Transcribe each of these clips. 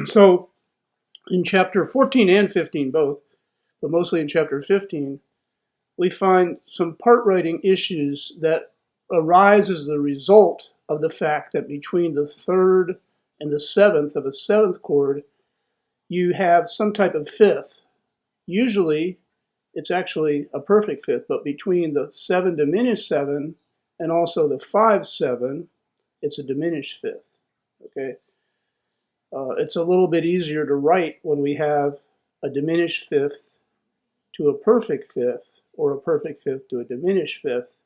So in chapter 14 and 15 both, but mostly in chapter 15, we find some part writing issues that arise as the result of the fact that between the third and the seventh of a seventh chord, you have some type of fifth. Usually, it's actually a perfect fifth, but between the 7 diminished 7 and also the 5/7, it's a diminished fifth. Okay, it's a little bit easier to write when we have a diminished fifth to a perfect fifth, or a perfect fifth to a diminished fifth,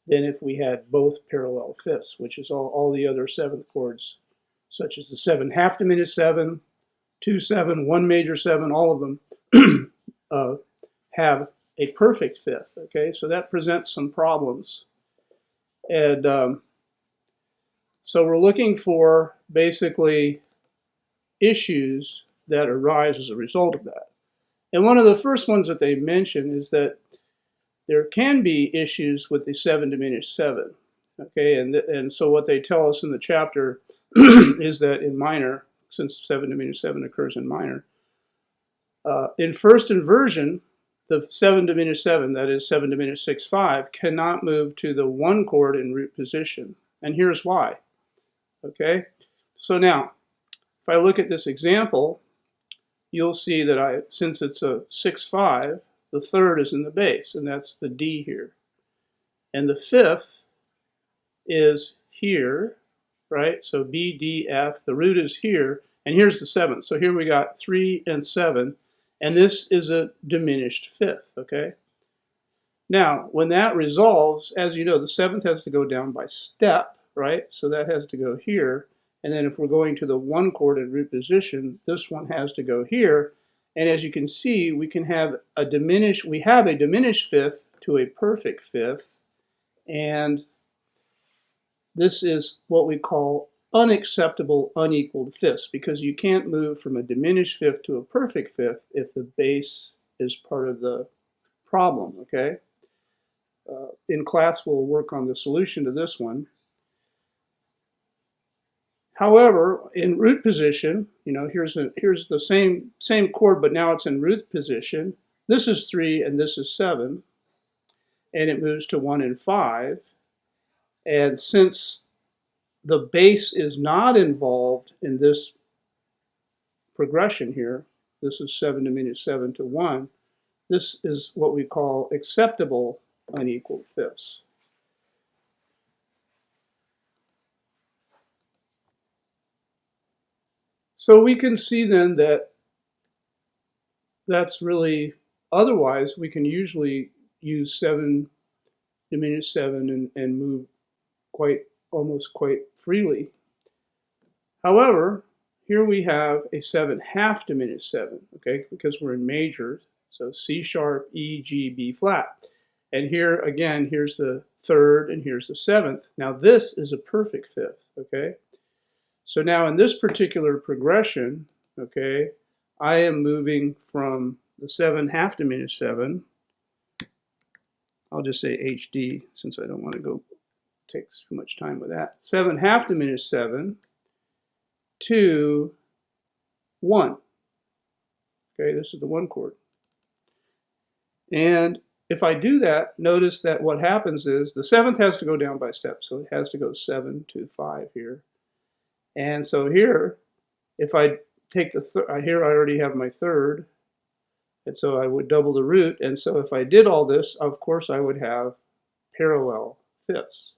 than if we had both parallel fifths, which is all the other seventh chords, such as the 7 half diminished 7, 2/7, 1 major 7, all of them have a perfect fifth. Okay, so that presents some problems. And so we're looking for basically issues that arise as a result of that. And one of the first ones that they mention is that there can be issues with the 7 diminished 7. Okay, and so what they tell us in the chapter is that in minor, since 7 diminished 7 occurs in minor, in first inversion, the 7 diminished 7, that is 7 diminished 6/5, cannot move to the 1 chord in root position. And here's why. Okay, so now, if I look at this example, you'll see that since it's a 6/5, the third is in the bass, and that's the D here. And the fifth is here, right? So B, D, F, the root is here, and here's the seventh. So here we got 3 and 7, and this is a diminished fifth, okay? Now, when that resolves, as you know, the seventh has to go down by step, right? So that has to go here. And then if we're going to the 1 chord in root position, this one has to go here. And as you can see, we have a diminished fifth to a perfect fifth. And this is what we call unacceptable unequaled fifths, because you can't move from a diminished fifth to a perfect fifth if the bass is part of the problem, okay? In class, we'll work on the solution to this one. However, in root position, you know, here's the same chord, but now it's in root position. This is 3 and this is 7, and it moves to 1 and 5. And since the bass is not involved in this progression here, this is 7 diminished 7 to 1, this is what we call acceptable unequal fifths. So we can see then that that's really, otherwise we can usually use 7 diminished 7 and move almost quite freely. However, here we have a 7 half diminished 7, okay, because we're in majors, so C sharp, E, G, B flat. And here again, here's the third and here's the seventh. Now this is a perfect fifth, okay? So now in this particular progression, okay, I am moving from the 7 half diminished 7, I'll just say HD since I don't want to take too much time with that, 7 half diminished 7 to 1. Okay, this is the 1 chord. And if I do that, notice that what happens is the 7th has to go down by step, so it has to go 7 to 5 here. And so here, if I take here I already have my third, and so I would double the root, and so if I did all this, of course I would have parallel fifths.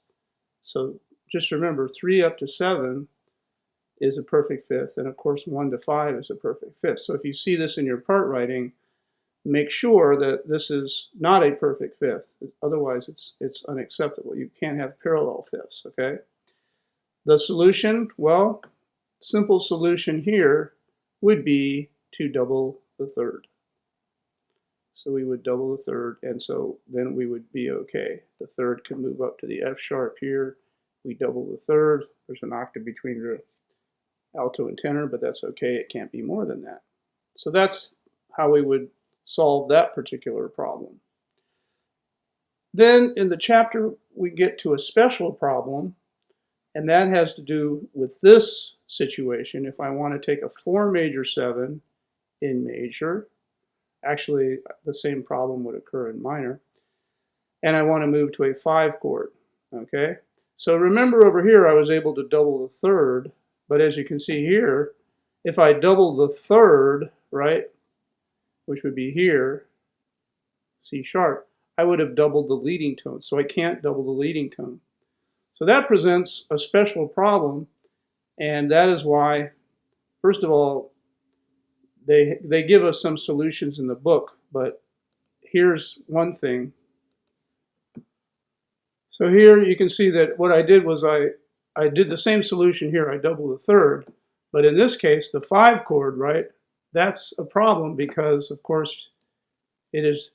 So just remember, 3 up to 7 is a perfect fifth, and of course 1 to 5 is a perfect fifth. So if you see this in your part writing, make sure that this is not a perfect fifth. Otherwise, it's unacceptable. You can't have parallel fifths, okay? The solution, well, simple solution here would be to double the third. So we would double the third, and so then we would be okay. The third can move up to the F sharp here. We double the third. There's an octave between the alto and tenor, but that's okay. It can't be more than that. So that's how we would solve that particular problem. Then in the chapter, we get to a special problem, and that has to do with this situation, if I want to take a 4 major 7 in major, actually the same problem would occur in minor, and I want to move to a 5 chord, okay? So remember over here I was able to double the third, but as you can see here, if I double the third, right, which would be here, C sharp, I would have doubled the leading tone, so I can't double the leading tone. So that presents a special problem, and that is why, first of all, they give us some solutions in the book, but here's one thing. So here you can see that what I did was I did the same solution here. I doubled the third, but in this case, the 5 chord, right, that's a problem because, of course, it is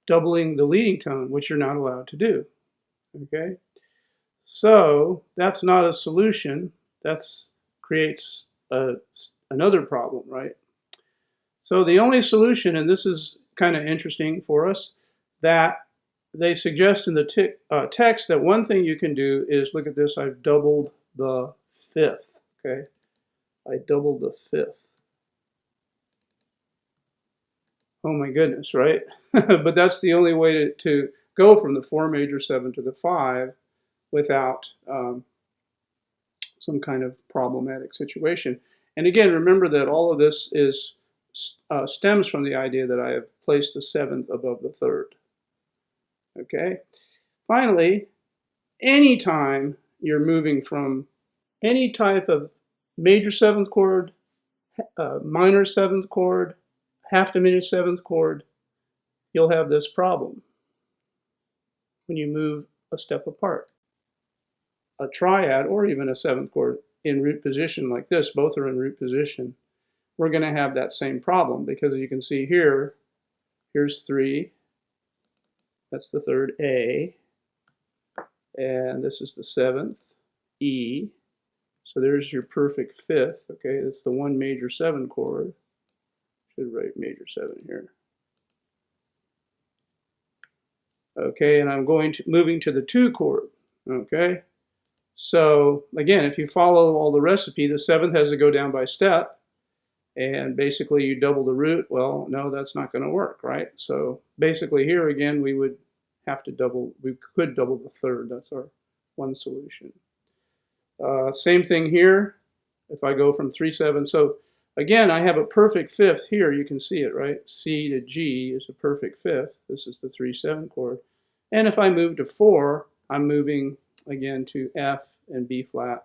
doubling the leading tone, which you're not allowed to do, okay? So that's not a solution. That creates another problem, right? So the only solution, and this is kind of interesting for us, that they suggest in the text that one thing you can do is, look at this, I've doubled the 5th, okay? I doubled the 5th. Oh my goodness, right? But that's the only way to go from the 4 major 7 to the 5 without some kind of problematic situation. And again, remember that all of this is stems from the idea that I have placed the 7th above the 3rd. Okay? Finally, anytime you're moving from any type of major 7th chord, minor 7th chord, half diminished 7th chord, you'll have this problem when you move a step apart. A triad or even a 7th chord in root position like this, both are in root position, we're going to have that same problem because you can see here, here's 3, that's the 3rd A, and this is the 7th E, so there's your perfect 5th, okay, that's the 1 major 7 chord, should write major 7 here. Okay, and I'm moving to the 2 chord, okay? So again, if you follow all the recipe, the 7th has to go down by step, and basically you double the root. Well, no, that's not going to work, right? So basically here again, we would have to we could double the 3rd. That's our one solution. Same thing here. If I go from 3/7, so again, I have a perfect 5th here. You can see it, right? C to G is a perfect 5th. This is the 3/7 chord. And if I move to 4, I'm moving again to F and B flat.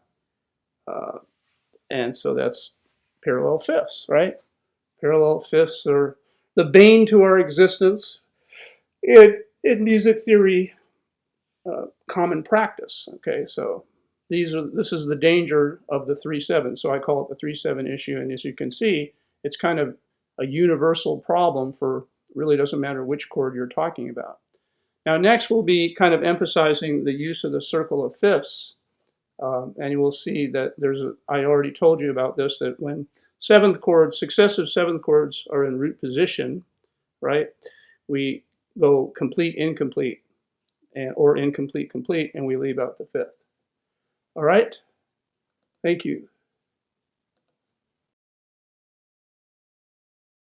And so that's parallel 5ths, right? Parallel 5ths are the bane to our existence in music theory common practice. Okay, so this is the danger of the 3/7. So I call it the 3/7 issue. And as you can see, it's kind of a universal problem for really doesn't matter which chord you're talking about. Now next we'll be kind of emphasizing the use of the circle of 5ths. And you will see that I already told you about this, that when 7th chords, successive 7th chords are in root position, right, we go complete, incomplete, or incomplete, complete, and we leave out the 5th. All right? Thank you.